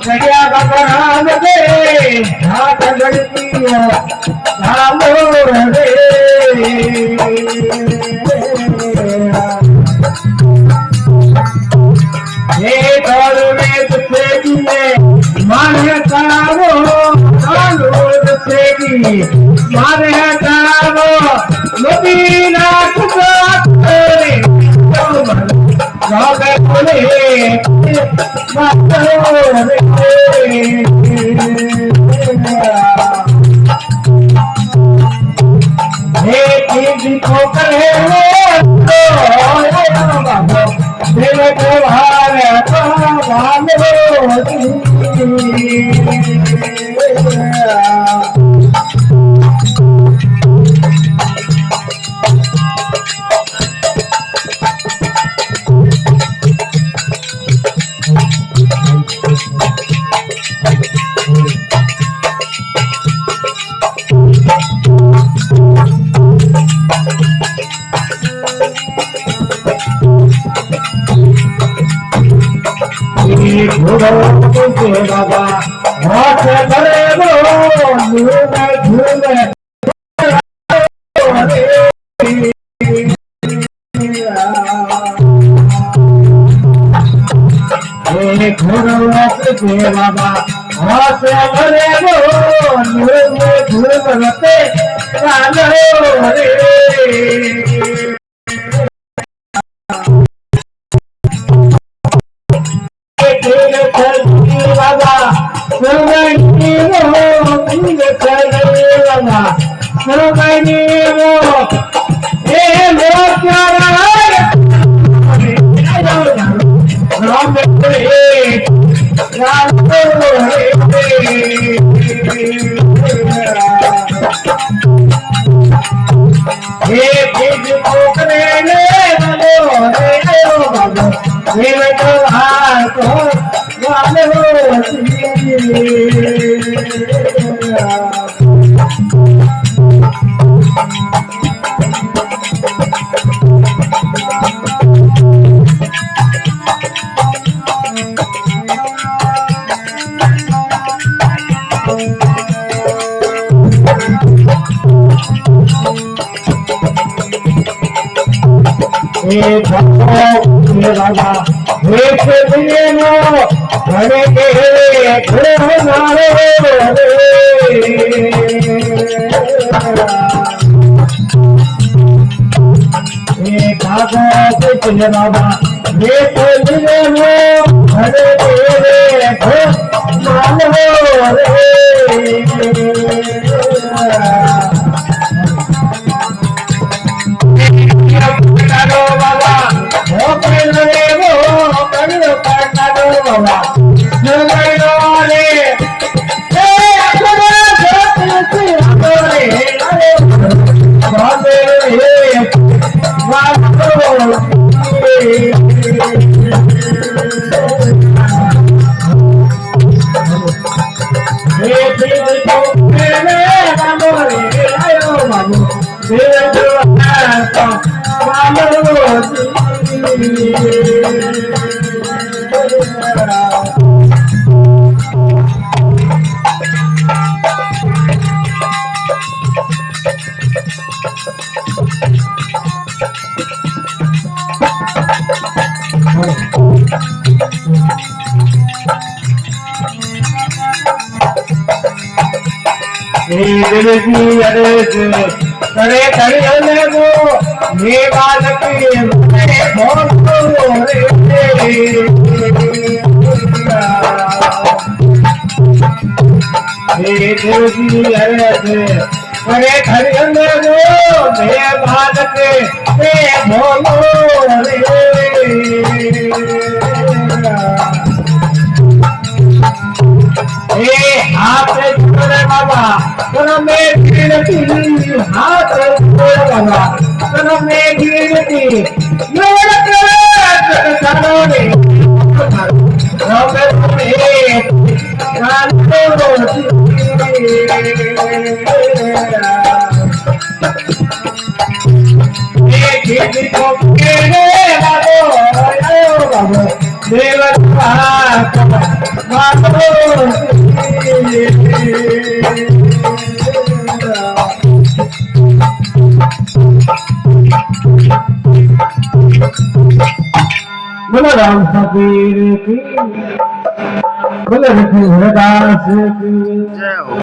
गड़िया बबराम दे हाथ गड़तिया धामो रे हे दौड़ में दुखेगी मारे तावो आलो दुखेगी मारे तावो मदीना कुसारे रागे बोले मातो रे हे की को करे दिल को भारे तो भान बाबा हाथ करे वो झूमे झूमे बाबा हाथ करे वो झूमे झूमते रे बाबा सुगनी वो करेगा सुगनी वो हे लोचारा राम रे राम हे बिज कोकरे ने रे बाबा हे तो हाथ वाले हो बाबा एक दिए नो घरे के घरे मारे बाबा एक दिए नो घरे के घरे मारे करे करे वो ये बालक करे खड़े वो ये बालक भोलो रे हाथ जोड़े बाबा में गिरती हाथ जोड़े बाबा में गिरती देव बोलो राम फकीर की, बोलो रघुवीर दास की।